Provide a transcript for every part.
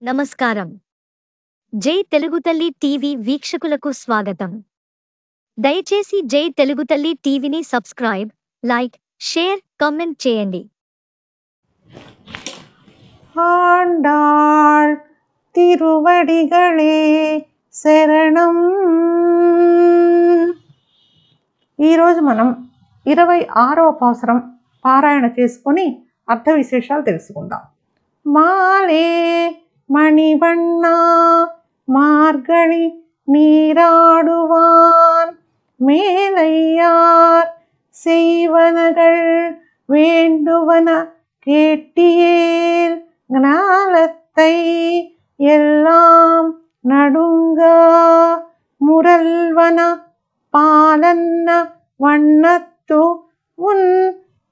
నమస్కారం. జై తెలుగు తల్లి టీవీ వీక్షకులకు స్వాగతం. దయచేసి జై తెలుగు తల్లి టీవీని సబ్స్క్రైబ్, లైక్, షేర్, కామెంట్ చేయండి. ஆண்டாள் திருவடிகளே శరణం. ఈరోజు మనం 26వ పాసురం పారాయణ చేసుకొని అర్థ విశేషాలు తెలుసుకుందాం. మాలే மணிவண்ணா மார்கழி நீராடுவான் மேலையார் செய்வனகள் வேண்டுவன கேட்டியேல் ஞாலத்தை எல்லாம் நடுங்கா முரல்வன பாலன்ன வண்ணத்து உன்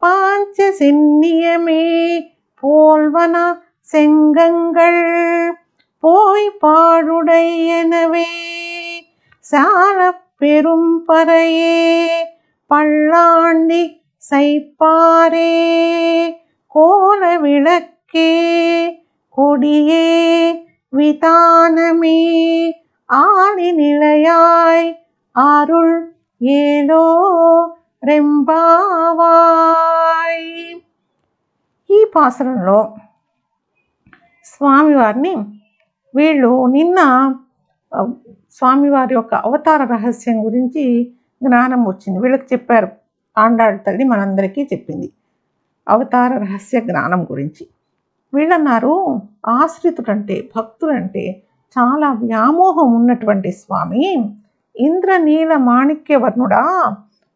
பாஞ்ச சென்னியமே போல்வன செங்கங்கள் போய் பாடுடையனவே சால பெரும் பறையே பல்லாண்டி சைப்பாரே கோல விளக்கே கொடியே விதானமே ஆதி நிலையாய் அருள் ஏலோ రెంబావాయ్. ఈ పాసురంలో స్వామివారిని వీళ్ళు నిన్న స్వామివారి యొక్క అవతార రహస్యం గురించి జ్ఞానం వచ్చింది, వీళ్ళకి చెప్పారు. ఆండాళ్ తల్లి మనందరికీ చెప్పింది అవతార రహస్య జ్ఞానం గురించి. వీళ్ళన్నారు, ఆశ్రితుడంటే భక్తుడంటే చాలా వ్యామోహం ఉన్నటువంటి స్వామి ఇంద్రనీల మాణిక్యవర్ణుడా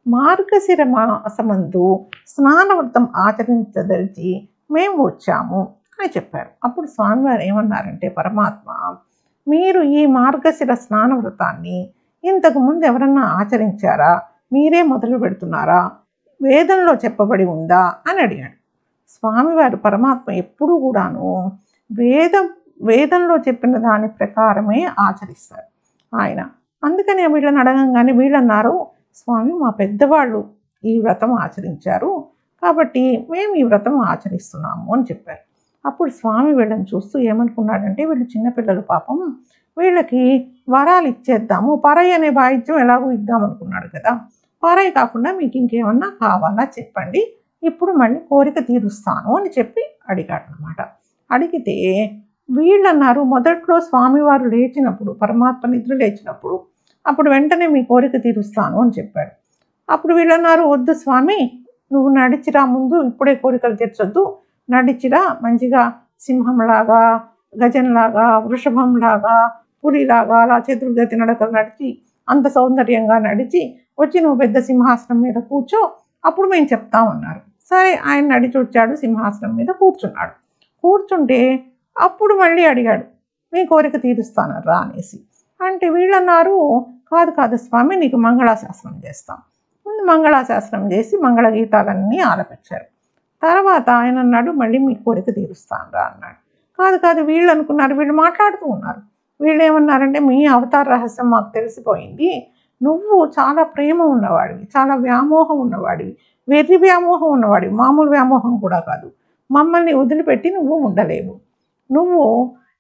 మార్గశిర మాసమందు స్నానవ్రతం ఆచరించదలిచి మేము వచ్చాము అని చెప్పారు. అప్పుడు స్వామివారు ఏమన్నారంటే, పరమాత్మ మీరు ఈ మార్గశిర స్నానవ్రతాన్ని ఇంతకుముందు ఎవరన్నా ఆచరించారా, మీరే మొదలు పెడుతున్నారా, వేదంలో చెప్పబడి ఉందా అని అడిగాడు. స్వామివారు పరమాత్మ ఎప్పుడూ కూడాను వేదంలో చెప్పిన దాని ప్రకారమే ఆచరిస్తారు ఆయన. అందుకని వీళ్ళని అడగంగానే వీళ్ళన్నారు, స్వామి మా పెద్దవాళ్ళు ఈ వ్రతం ఆచరించారు కాబట్టి మేము ఈ వ్రతం ఆచరిస్తున్నాము అని చెప్పారు. అప్పుడు స్వామి వీళ్ళని చూస్తూ ఏమనుకున్నాడంటే, వీళ్ళు చిన్నపిల్లలు పాపం, వీళ్ళకి వరాలు ఇచ్చేద్దాము, పరై అనే వాయిద్యం ఎలాగో ఇద్దామనుకున్నాడు కదా, పరై కాకుండా మీకు ఇంకేమన్నా కావాలా చెప్పండి, ఇప్పుడు మళ్ళీ కోరిక తీరుస్తాను అని చెప్పి అడిగాడు అనమాట. అడిగితే వీళ్ళన్నారు, మొదట్లో స్వామివారు లేచినప్పుడు, పరమాత్మ నిద్ర లేచినప్పుడు అప్పుడు వెంటనే మీ కోరిక తీరుస్తాను అని చెప్పాడు. అప్పుడు వీళ్ళన్నారు, వద్దు స్వామి, నువ్వు నడిచిరా, ముందు ఇప్పుడే కోరికలు తీర్చొద్దు, నడిచిరా, మంచిగా సింహంలాగా, గజంలాగా, వృషభంలాగా, పులిలాగా అలా చతుర్గతి నడకలు నడిచి అంత సౌందర్యంగా నడిచి వచ్చి నువ్వు పెద్ద సింహాసనం మీద కూర్చో, అప్పుడు మేము చెప్తామన్నారు. సరే, ఆయన నడిచి వచ్చాడు, సింహాసనం మీద కూర్చున్నాడు. కూర్చుంటే అప్పుడు మళ్ళీ అడిగాడు, మీ కోరిక తీరుస్తానరా అనేసి. అంటే వీళ్ళన్నారు, కాదు స్వామి, నీకు మంగళాశాసనం చేస్తాం. ముందు మంగళాశాసనం చేసి మంగళగీతాలన్నీ ఆలపించారు. తర్వాత ఆయన అన్నాడు, మళ్ళీ మీ కోరిక తీరుస్తానరా అన్నాడు. కాదు వీళ్ళు అనుకున్నారు, వీళ్ళు మాట్లాడుతూ ఉన్నారు. వీళ్ళు ఏమన్నారంటే, మీ అవతార రహస్యం మాకు తెలిసిపోయింది, నువ్వు చాలా ప్రేమ ఉన్నవాడివి, చాలా వ్యామోహం ఉన్నవాడివి, వెర్రి వ్యామోహం ఉన్నవాడివి, మామూలు వ్యామోహం కూడా కాదు. మమ్మల్ని వదిలిపెట్టి నువ్వు ఉండలేవు, నువ్వు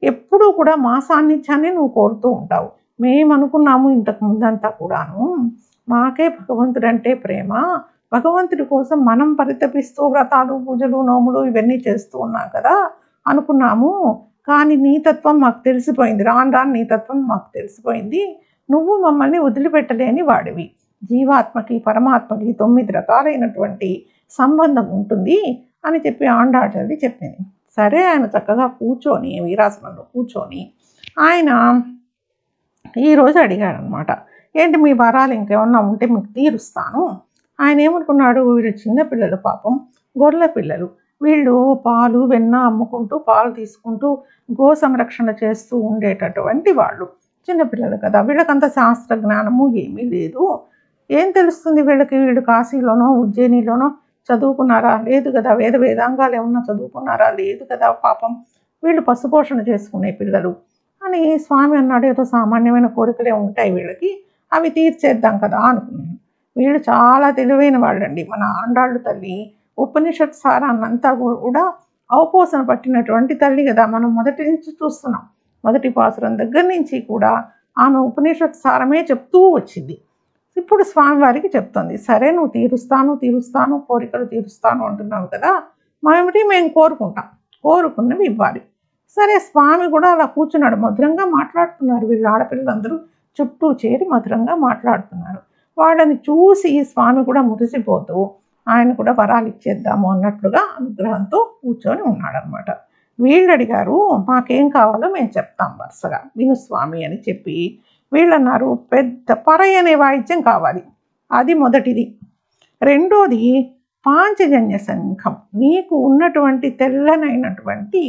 ఎప్పుడూ కూడా మా సాన్నిధ్యాన్ని నువ్వు కోరుతూ ఉంటావు. మేమనుకున్నాము ఇంతకు ముందంతా కూడాను మాకే భగవంతుడంటే ప్రేమ, భగవంతుడి కోసం మనం పరితపిస్తూ వ్రతాలు, పూజలు, నోములు ఇవన్నీ చేస్తూ ఉన్నాం కదా అనుకున్నాము. కానీ నీ తత్వం మాకు తెలిసిపోయింది, రాను నీ తత్వం మాకు తెలిసిపోయింది, నువ్వు మమ్మల్ని వదిలిపెట్టలేని వాడివి. జీవాత్మకి పరమాత్మకి 9 రకాలైనటువంటి సంబంధం ఉంటుంది అని చెప్పి ఆండాళ్ తల్లి చెప్పింది. సరే, ఆయన చక్కగా కూర్చొని వీరాసనంలో కూర్చొని ఆయన ఈరోజు అడిగాడు అనమాట, ఏంటి మీ వరాలు ఇంకేమన్నా ఉంటే మీకు తీరుస్తాను. ఆయన ఏమనుకున్నాడు, వీళ్ళు చిన్నపిల్లలు పాపం, గొర్రెల పిల్లలు, వీళ్ళు పాలు వెన్న అమ్ముకుంటూ పాలు తీసుకుంటూ గో సంరక్షణ చేస్తూ ఉండేటటువంటి వాళ్ళు, చిన్నపిల్లలు కదా, వీళ్ళకంత శాస్త్ర జ్ఞానము ఏమీ లేదు. ఏం తెలుస్తుంది వీళ్ళకి, వీళ్ళు కాశీలోనో ఉజ్జయినిలోనో చదువుకున్నారా, లేదు కదా, వేదాంగాలు ఏమన్నా చదువుకున్నారా, లేదు కదా, పాపం వీళ్ళు పశుపోషణ చేసుకునే పిల్లలు అని స్వామి అన్నాడు. ఏదో సామాన్యమైన కోరికలే ఉంటాయి వీళ్ళకి, అవి తీర్చేద్దాం కదా అనుకున్నాను. వీళ్ళు చాలా తెలివైన వాళ్ళండి. మన ఆండాళ్ళు తల్లి ఉపనిషత్ సారాన్నంతా కూడా అవపోసన పట్టినటువంటి తల్లి కదా, మనం మొదటి నుంచి చూస్తున్నాం. మొదటి పాసురం దగ్గర నుంచి కూడా ఆమె ఉపనిషత్ సారమే చెప్తూ వచ్చింది. ఇప్పుడు స్వామివారికి చెప్తుంది, సరే నువ్వు తీరుస్తాను కోరికలు తీరుస్తాను అంటున్నావు కదా, మేము కోరుకుంటాం, కోరుకున్నవి ఇవ్వాలి. సరే, స్వామి కూడా అలా కూర్చున్నాడు, మధురంగా మాట్లాడుతున్నారు. వీళ్ళు ఆడపిల్లలందరూ చుట్టూ చేరి మధురంగా మాట్లాడుతున్నారు. వాళ్ళని చూసి స్వామి కూడా మురిసిపోతూ ఆయన కూడా వరాలు ఇచ్చేద్దాము అన్నట్లుగా అనుగ్రహంతో కూర్చొని ఉన్నాడనమాట. వీళ్ళు అడిగారు, మాకేం కావాలో మేము చెప్తాం వరుసగా, విను స్వామి అని చెప్పి వీళ్ళన్నారు, పెద్ద పరై అనే వాయిద్యం కావాలి, అది మొదటిది. రెండోది పాంచజన్య శంఖం, నీకు ఉన్నటువంటి తెల్లనైనటువంటి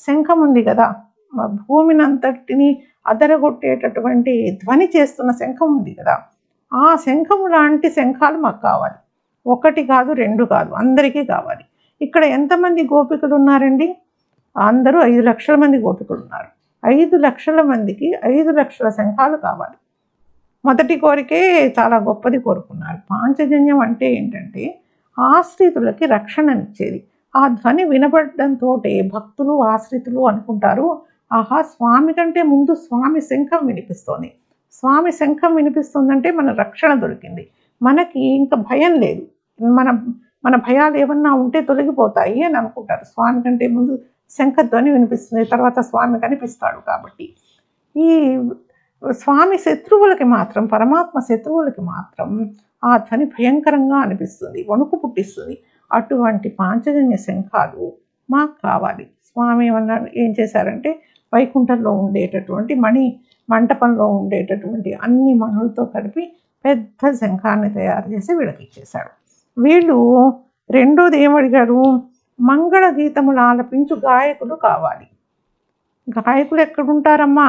శంఖం ఉంది కదా, భూమిని అంతటిని అదరగొట్టేటటువంటి ధ్వని చేస్తున్న శంఖం ఉంది కదా, ఆ శంఖము లాంటి శంఖాలు మాకు కావాలి. ఒకటి కాదు, రెండు కాదు, అందరికీ కావాలి. ఇక్కడ ఎంతమంది గోపికలు ఉన్నారండి? అందరూ 5 లక్షల మంది గోపికలు ఉన్నారు. 5 లక్షల మందికి 5 లక్షల శంఖాలు కావాలి. మొదటి కోరికే చాలా గొప్పది కోరుకున్నారు. పాంచజన్యం అంటే ఏంటంటే ఆశ్రితులకి రక్షణనిచ్చేది. ఆ ధ్వని వినపడడంతో భక్తులు ఆశ్రితులు అనుకుంటారు, ఆహా, స్వామి కంటే ముందు స్వామి శంఖం వినిపిస్తోంది. స్వామి శంఖం వినిపిస్తుందంటే మన రక్షణ దొరికింది, మనకి ఇంకా భయం లేదు, మన భయాలు ఏమన్నా ఉంటే తొలగిపోతాయి అని అనుకుంటారు. స్వామి కంటే ముందు శంఖధ్వని వినిపిస్తుంది, తర్వాత స్వామి కనిపిస్తాడు. కాబట్టి ఈ స్వామి శత్రువులకి మాత్రం, పరమాత్మ శత్రువులకి మాత్రం ఆ ధ్వని భయంకరంగా అనిపిస్తుంది, వణుకు పుట్టిస్తుంది. అటువంటి పాంచజన్య శంఖాలు మాకు కావాలి. స్వామి ఏం చేశారంటే వైకుంఠంలో ఉండేటటువంటి మంటపంలో ఉండేటటువంటి అన్ని మణులతో కలిపి పెద్ద శంఖాన్ని తయారు చేసి వీళ్ళకి ఇచ్చేశాడు. వీళ్ళు రెండోది ఏమడిగారు, మంగళ గీతములు ఆలపించు గాయకులు కావాలి. గాయకులు ఎక్కడుంటారమ్మా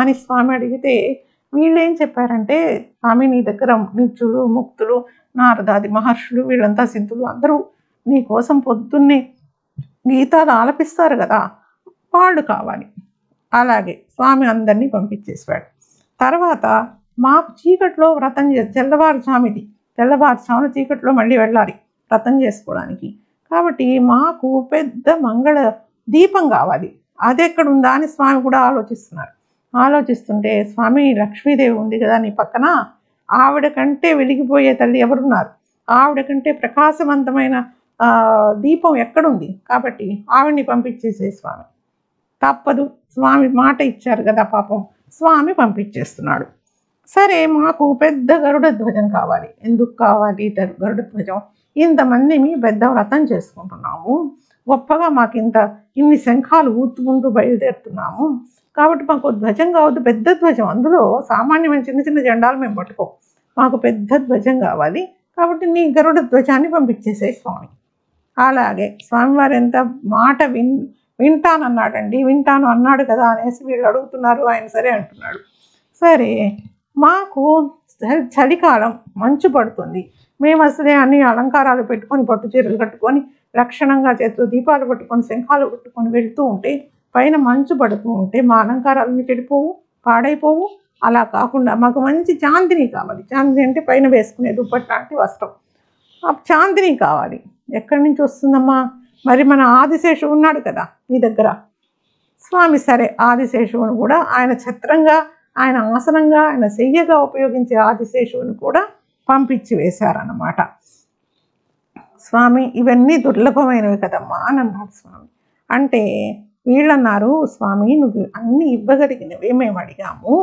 అని స్వామి అడిగితే వీళ్ళు ఏం చెప్పారంటే, స్వామి నీ దగ్గర నిత్యులు, ముక్తులు, నారదాది మహర్షులు, వీళ్ళంతా సిద్ధులు అందరూ నీ కోసం పొద్దున్నే గీతాలు ఆలపిస్తారు కదా, వాళ్ళు కావాలి. అలాగే స్వామి అందరినీ పంపించేసాడు. తర్వాత మాకు చీకట్లో వ్రతం తెల్లవారుజామున చీకట్లో మళ్ళీ వెళ్ళాలి వ్రతం చేసుకోవడానికి. కాబట్టి మాకు పెద్ద మంగళ దీపం కావాలి. అది ఎక్కడుందా అని స్వామి కూడా ఆలోచిస్తుంటే, స్వామి లక్ష్మీదేవి ఉంది కదా నీ పక్కన, ఆవిడ కంటే వెలిగిపోయే తల్లి ఎవరున్నారు, ఆవిడ కంటే ప్రకాశవంతమైన దీపం ఎక్కడుంది, కాబట్టి ఆవిడ్ని పంపించేసే స్వామి. తప్పదు, స్వామి మాట ఇచ్చారు కదా పాపం, స్వామి పంపించేస్తున్నాడు. సరే, మాకు పెద్ద గరుడ ధ్వజం కావాలి. ఎందుకు కావాలి గరుడ ధ్వజం? ఇంతమంది మీ పెద్ద వ్రతం చేసుకుంటున్నాము, గొప్పగా మాకు ఇన్ని శంఖాలు ఊతుకుంటూ బయలుదేరుతున్నాము, కాబట్టి మాకు ధ్వజం కావద్దు, పెద్ద ధ్వజం. అందులో సామాన్యమైన చిన్న చిన్న జెండాలు మేము పట్టుకోం, మాకు పెద్ద ధ్వజం కావాలి. కాబట్టి నీ గరుడ ధ్వజాన్ని పంపించేసే స్వామి. అలాగే స్వామివారు ఎంత మాట వింటాను అన్నాడు కదా అనేసి వీళ్ళు అడుగుతున్నారు, ఆయన సరే అంటున్నాడు. సరే, మాకు చలికాలం మంచు పడుతుంది, మేము అసలే అన్ని అలంకారాలు పెట్టుకొని, పట్టు చీరలు కట్టుకొని, లక్షణంగా చేతిలో దీపాలు పట్టుకొని, శంఖాలు పట్టుకొని వెళ్తూ ఉంటే పైన మంచు పడుతూ ఉంటే మా అలంకారాలన్నీ చెడిపోవు, పాడైపోవు. అలా కాకుండా మాకు మంచి చాందిని కావాలి. చాందిని అంటే పైన వేసుకునే దుప్పటి లాంటి వస్త్రం, ఆ చాందిని కావాలి. ఎక్కడి నుంచి వస్తుందమ్మా? మరి మన ఆదిశేషువు ఉన్నాడు కదా నీ దగ్గర. స్వామి సరే, ఆదిశేషువును కూడా ఆయన ఛత్రంగా, ఆయన ఆసనంగా, ఆయన శయ్యగా ఉపయోగించే ఆదిశేషువుని కూడా పంపించి వేశారన్నమాట. స్వామి ఇవన్నీ దుర్లభమైనవి కదమ్మా అని అన్నాడు స్వామి. అంటే వీళ్ళన్నారు, స్వామి నువ్వు అన్నీ ఇవ్వగలిగినవే మేము అడిగాము,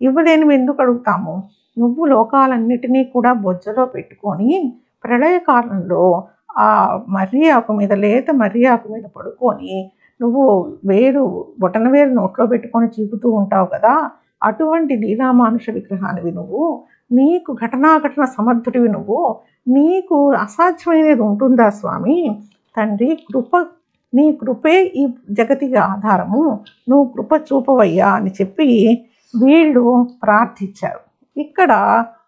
ఇవ్వలేనివి ఎందుకు అడుగుతాము? నువ్వు లోకాలన్నిటినీ కూడా బొజ్జలో పెట్టుకొని ప్రళయకాలంలో ఆ మర్రి ఆకు మీద, లేత మర్రి ఆకు మీద పడుకొని నువ్వు బొటనవేలు నోట్లో పెట్టుకొని చీపుతూ ఉంటావు కదా, అటువంటి లీలామానుష విగ్రహానివి నువ్వు, నీకు ఘటనాఘటన సమర్థుడివి నువ్వు, నీకు అసాధ్యమైనది ఉంటుందా స్వామి? తండ్రి నీ కృపే ఈ జగతికి ఆధారము, నువ్వు కృప చూపవయ్యా అని చెప్పి వీళ్ళు ప్రార్థించారు. ఇక్కడ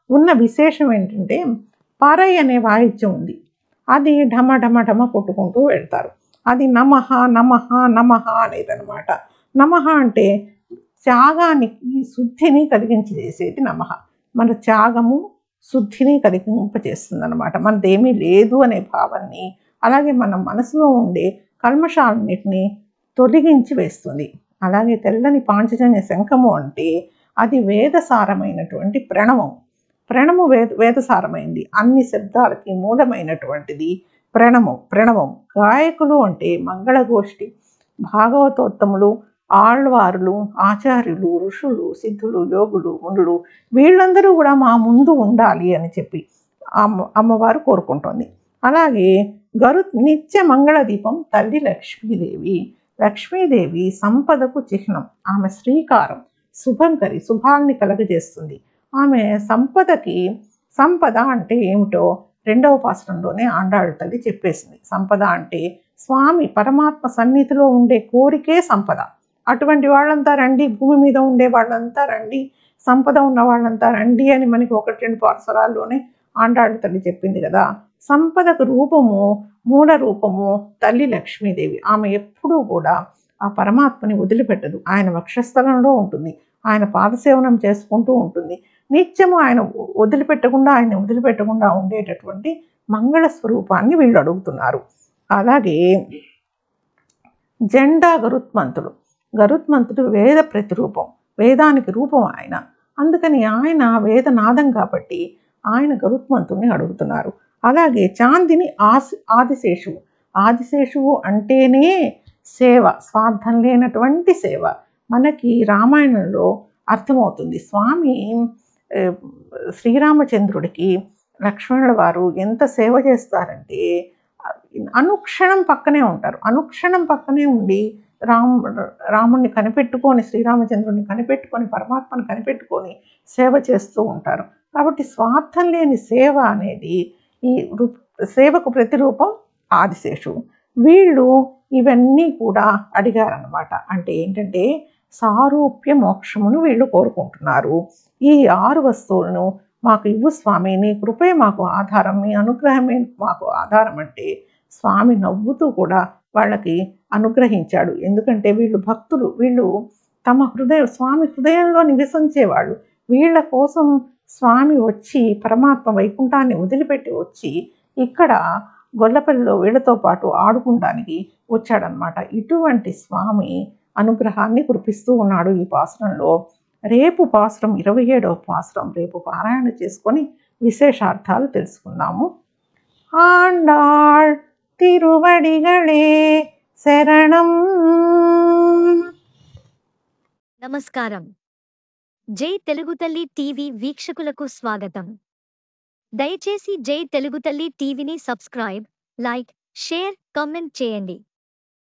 ఉన్న విశేషం ఏంటంటే, పారై అనే వాయిద్యం ఉంది, అది ఢమ ఢమ ఢమ కొట్టుకుంటూ వెళ్తారు. అది నమః నమః నమః అనేదనమాట. నమః అంటే త్యాగానికి, శుద్ధిని కలిగించేసేది నమః. మన త్యాగము శుద్ధిని కలిగింపచేస్తుంది అనమాట. మనదేమీ లేదు అనే భావాన్ని, అలాగే మన మనసులో ఉండే కల్మషాలన్నిటిని తొలగించి వేస్తుంది. అలాగే తెల్లని పాంచజన్య శంఖము అంటే అది వేదసారమైనటువంటి ప్రణవం. ప్రణము వేదసారమైంది. అన్ని శబ్దాలకి మూలమైనటువంటిది ప్రణవం. గాయకులు అంటే మంగళగోష్ఠి, భాగవతోత్తములు, ఆళ్వారులు, ఆచార్యులు, ఋషులు, సిద్ధులు, యోగులు, మునులు వీళ్ళందరూ కూడా మా ముందు ఉండాలి అని చెప్పి అమ్మవారు కోరుకుంటోంది. అలాగే నిత్య మంగళ దీపం తల్లి లక్ష్మీదేవి. లక్ష్మీదేవి సంపదకు చిహ్నం. ఆమె శ్రీకారం, శుభంకరి, శుభాల్ని కలగజేస్తుంది. ఆమె సంపద అంటే ఏమిటో 2వ పాసురంలోనే ఆండాళ్ళ తల్లి చెప్పేసింది. సంపద అంటే స్వామి పరమాత్మ సన్నిధిలో ఉండే కోరికే సంపద. అటువంటి వాళ్ళంతా రండి, భూమి మీద ఉండే వాళ్ళంతా రండి, సంపద ఉన్న వాళ్ళంతా రండి అని మనకి 1-2 పాసురాల్లోనే ఆండాళ్ళ తల్లి చెప్పింది కదా. సంపదకు మూల రూపము తల్లి లక్ష్మీదేవి. ఆమె ఎప్పుడూ కూడా ఆ పరమాత్మని వదిలిపెట్టదు. ఆయన వక్షస్థలంలో ఉంటుంది. ఆయన పాదసేవనం చేసుకుంటూ ఉంటుంది. నిత్యము ఆయన వదిలిపెట్టకుండా ఉండేటటువంటి మంగళ స్వరూపాన్ని వీళ్ళు అడుగుతున్నారు. అలాగే జెండా గరుత్మంతుడు వేద ప్రతిరూపం, వేదానికి రూపం ఆయన. అందుకని ఆయన వేదనాదం కాబట్టి ఆయన గరుత్మంతుడిని అడుగుతున్నారు. అలాగే చాందిని ఆదిశేషువు అంటేనే సేవ, స్వార్థం లేనటువంటి సేవ. మనకి రామాయణంలో అర్థమవుతుంది. స్వామి శ్రీరామచంద్రుడికి లక్ష్మణుల వారు ఎంత సేవ చేస్తారంటే అనుక్షణం పక్కనే ఉంటారు. అనుక్షణం పక్కనే ఉండి రాముడిని కనిపెట్టుకొని, శ్రీరామచంద్రుడిని కనిపెట్టుకొని, పరమాత్మను కనిపెట్టుకొని సేవ చేస్తూ ఉంటారు. కాబట్టి స్వార్థం లేని సేవ అనేది ఈ సేవకు ప్రతిరూపం ఆదిశేషువు. వీళ్ళు ఇవన్నీ కూడా అడిగారనమాట. అంటే ఏంటంటే సారూప్య మోక్షమును వీళ్ళు కోరుకుంటున్నారు. ఈ 6 వస్తువులను మాకు ఇవ్వు స్వామి, నీ కృపే మాకు ఆధారం, మీ అనుగ్రహమే మాకు ఆధారం అంటే స్వామి నవ్వుతూ కూడా వాళ్ళకి అనుగ్రహించాడు. ఎందుకంటే వీళ్ళు భక్తులు, వీళ్ళు స్వామి హృదయంలో నివసించేవాళ్ళు. వీళ్ళ కోసం స్వామి వచ్చి పరమాత్మ వైకుంఠాన్ని వదిలిపెట్టి వచ్చి ఇక్కడ గొల్లపల్లిలో వీళ్ళతో పాటు ఆడుకుంటానికి వచ్చాడనమాట. ఇటువంటి స్వామి అనుగ్రహాన్ని కురిపిస్తూ ఉన్నాడు ఈ పాసురంలో. రేపు పాసురం 27వ పాసురం రేపు పారాయణ చేసుకొని విశేషార్థాలు తెలుసుకుందాము. ఆండాళ్ తిరువడిగళే శరణం. నమస్కారం. జై తెలుగు తల్లి టీవీ వీక్షకులకు స్వాగతం. దయచేసి జై తెలుగు తల్లి టీవీని సబ్స్క్రైబ్, లైక్, షేర్, కామెంట్ చేయండి.